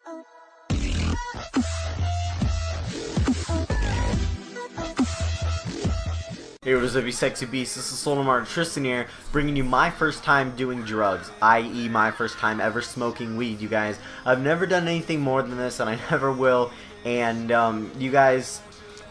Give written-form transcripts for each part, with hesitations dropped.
Hey, what is up, you sexy beasts? This is Solomar Tristan here, bringing you my first time doing drugs, i.e. my first time ever smoking weed, you guys. I've never done anything more than this, and I never will, and you guys,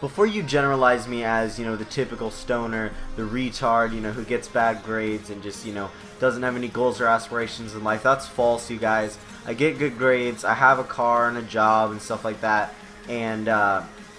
before you generalize me as, you know, the typical stoner, the retard, you know, who gets bad grades and just, you know, doesn't have any goals or aspirations in life, that's false, you guys. I get good grades, I have a car and a job and stuff like that, and,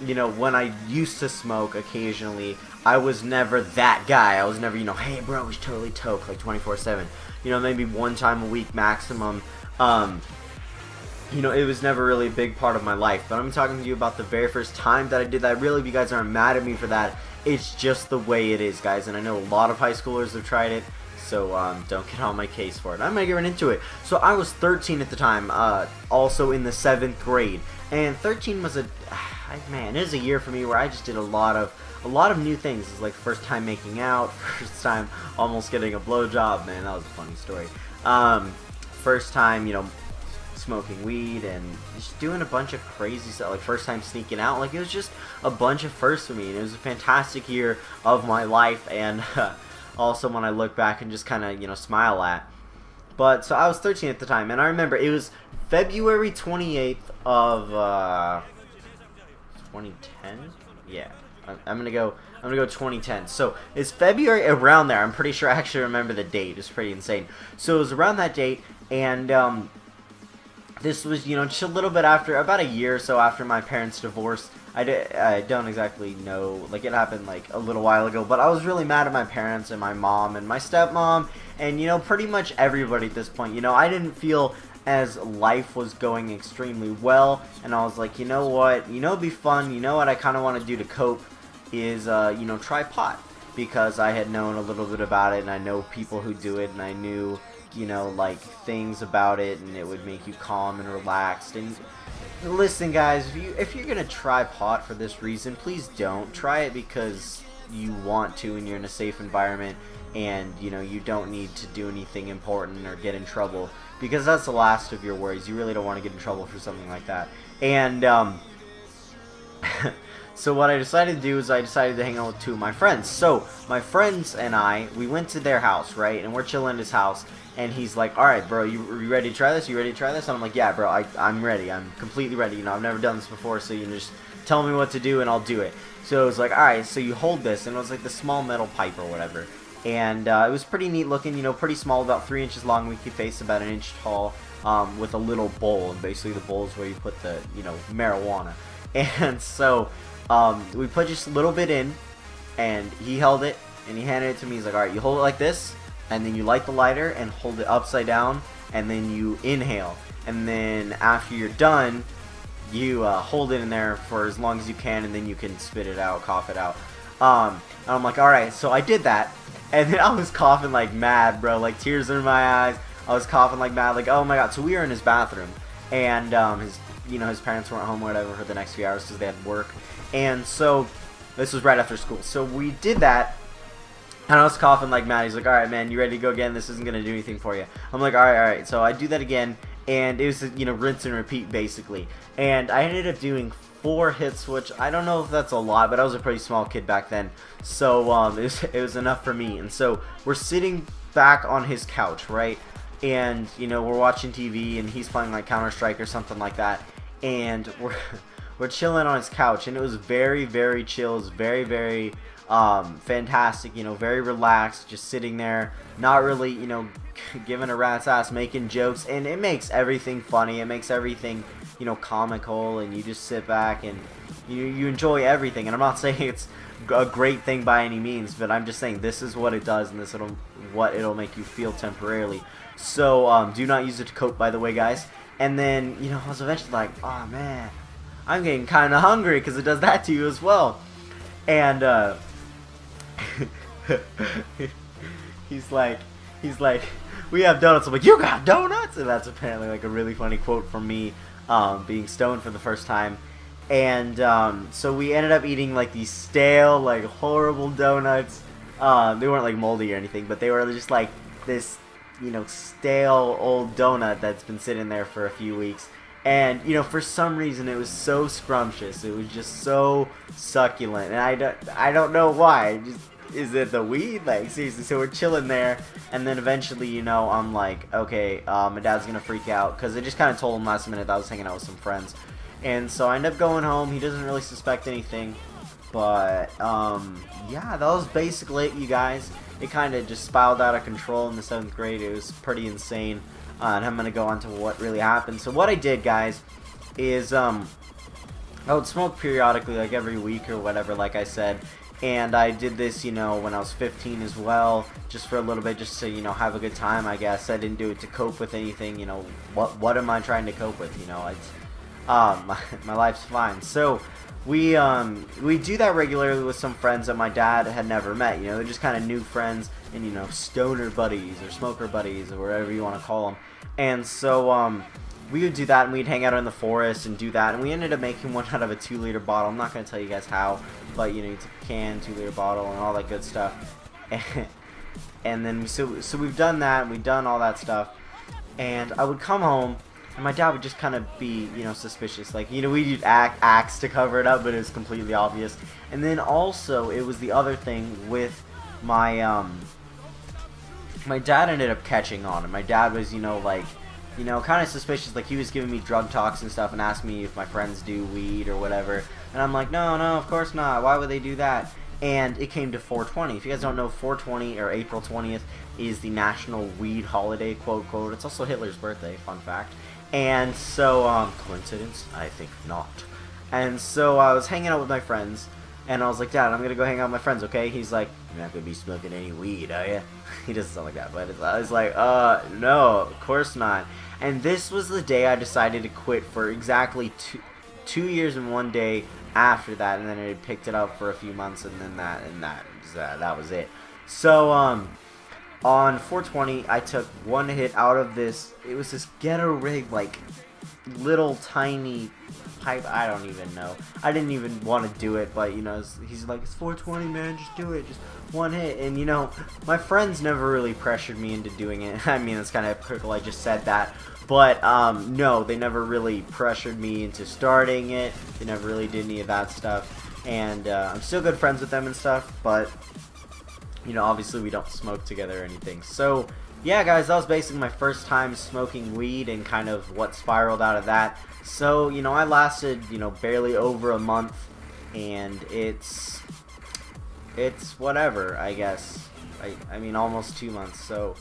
you know, when I used to smoke occasionally, I was never that guy. I was never, you know, hey bro, we should totally toke like 24/7. You know, maybe one time a week maximum. You know, it was never really a big part of my life. But I'm talking to you about the very first time that I did that. Really, if you guys aren't mad at me for that, it's just the way it is, guys. And I know a lot of high schoolers have tried it, so don't get on my case for it. I'm gonna get right into it. So I was 13 at the time, also in the 7th grade, and 13 was man, it was a year for me where I just did a lot of new things. It was like first time making out, first time almost getting a blowjob. Man, that was a funny story. First time, you know, smoking weed and just doing a bunch of crazy stuff. Like first time sneaking out. Like it was just a bunch of firsts for me, and it was a fantastic year of my life. And also when I look back and just kind of, you know, smile at. But so I was 13 at the time, and I remember it was February 28th of 2010. Yeah. I'm gonna go 2010. So it's February, around there. I'm pretty sure I actually remember the date. It's pretty insane. So it was around that date, and this was, you know, just a little bit after, about a year or so after my parents' divorce. I don't exactly know, like it happened like a little while ago, but I was really mad at my parents and my mom and my stepmom and, you know, pretty much everybody at this point. You know, I didn't feel as life was going extremely well, and I was like, you know what, you know, it'd be fun, you know what I kind of want to do to cope is, you know, try pot, because I had known a little bit about it, and I know people who do it, and I knew, you know, like, things about it, and it would make you calm and relaxed. And listen, guys, if you're gonna try pot for this reason, please don't. Try it because you want to, and you're in a safe environment, and, you know, you don't need to do anything important or get in trouble, because that's the last of your worries. You really don't want to get in trouble for something like that. And so what I decided to do is I decided to hang out with 2 of my friends. So my friends and I, we went to their house, right? And we're chilling at his house, and he's like, all right, bro, you ready to try this? You ready to try this? And I'm like, yeah, bro, I'm ready. I'm completely ready. You know, I've never done this before, so you just tell me what to do and I'll do it. So it was like, all right, so you hold this, and it was like the small metal pipe or whatever. And it was pretty neat looking, you know, pretty small, about 3 inches long, winky face, about 1 inch tall, with a little bowl, and basically the bowl is where you put the, you know, marijuana. And so we put just a little bit in, and he held it, and he handed it to me. He's like, alright, you hold it like this, and then you light the lighter, and hold it upside down, and then you inhale. And then after you're done, you hold it in there for as long as you can, and then you can spit it out, cough it out. And I'm like, alright, so I did that. And then I was coughing like mad, bro, like tears in my eyes. I was coughing like mad, like, oh my god. So we were in his bathroom, and his parents weren't home or whatever for the next few hours because they had work. And so this was right after school. So we did that, and I was coughing like mad. He's like, all right, man, you ready to go again? This isn't gonna do anything for you. I'm like, all right. So I do that again, and it was, you know, rinse and repeat basically. And I ended up doing 4 hits, which I don't know if that's a lot, but I was a pretty small kid back then, so it was enough for me. And so we're sitting back on his couch, right, and, you know, we're watching TV, and he's playing like Counter-Strike or something like that, and we're chilling on his couch, and it was very, very chill. It was very, very fantastic, you know, very relaxed, just sitting there, not really, you know, giving a rat's ass, making jokes, and it makes everything funny. It makes everything, you know, comical, and you just sit back and you enjoy everything. And I'm not saying it's a great thing by any means, but I'm just saying this is what it does, and this what it'll make you feel temporarily. So do not use it to cope, by the way, guys. And then, you know, I was eventually like, oh man, I'm getting kind of hungry, because it does that to you as well. And he's like, we have donuts. I'm like, you got donuts? And that's apparently like a really funny quote from me, being stoned for the first time. And so we ended up eating like these stale, like horrible donuts. They weren't like moldy or anything, but they were just like this, you know, stale old donut that's been sitting there for a few weeks. And, you know, for some reason it was so scrumptious. It was just so succulent. And I don't know why. Is it the weed? Like, seriously. So we're chilling there. And then eventually, you know, I'm like, okay, my dad's going to freak out. Because I just kind of told him last minute that I was hanging out with some friends. And so I end up going home. He doesn't really suspect anything. But, yeah, that was basically it, you guys. It kind of just spiraled out of control in the 7th grade. It was pretty insane. And I'm going to go on to what really happened. So what I did, guys, is I would smoke periodically, like every week or whatever, like I said. And I did this, you know, when I was 15 as well, just for a little bit, just to, you know, have a good time, I guess. I didn't do it to cope with anything, you know. What am I trying to cope with, you know? It's, my life's fine. So we do that regularly with some friends that my dad had never met. You know, they're just kind of new friends and, you know, stoner buddies or smoker buddies or whatever you want to call them. And so we would do that, and we'd hang out in the forest and do that. And we ended up making one out of a 2-liter bottle. I'm not going to tell you guys how, but, you know, it's a can, 2-liter bottle, and all that good stuff. And then so we've done that, and we've done all that stuff. And I would come home, and my dad would just kind of be, you know, suspicious. Like, you know, we'd use axe to cover it up, but it was completely obvious. And then also, it was the other thing with my, my dad ended up catching on. And my dad was, you know, like, you know, kind of suspicious. Like, he was giving me drug talks and stuff and asked me if my friends do weed or whatever. And I'm like, no, of course not. Why would they do that? And it came to 420. If you guys don't know, 420 or April 20th is the national weed holiday, quote, quote. It's also Hitler's birthday, fun fact. And so, coincidence? I think not. And so I was hanging out with my friends, and I was like, Dad, I'm going to go hang out with my friends, okay? He's like, you're not going to be smoking any weed, are you? He doesn't sound like that, but I was like, no, of course not. And this was the day I decided to quit for exactly two years and 1 day after that, and then I picked it up for a few months, and then that was it. So, on 420, I took one hit out of this. It was this ghetto rig, like, little tiny pipe. I don't even know. I didn't even want to do it, but, you know, he's like, it's 420, man, just do it. Just one hit. And, you know, my friends never really pressured me into doing it. I mean, it's kind of hypocritical. I just said that. But, no, they never really pressured me into starting it. They never really did any of that stuff. And I'm still good friends with them and stuff, but, you know, obviously we don't smoke together or anything. So, yeah, guys, that was basically my first time smoking weed and kind of what spiraled out of that. So, you know, I lasted, you know, barely over a month, and it's whatever, I guess. I mean, almost 2 months, so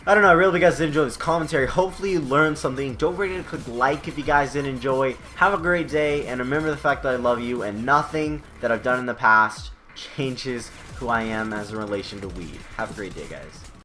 I don't know. I really hope you guys did enjoy this commentary. Hopefully you learned something. Don't forget to click like if you guys did enjoy. Have a great day, and remember the fact that I love you, and nothing that I've done in the past changes who I am as in relation to weed. Have a great day, guys.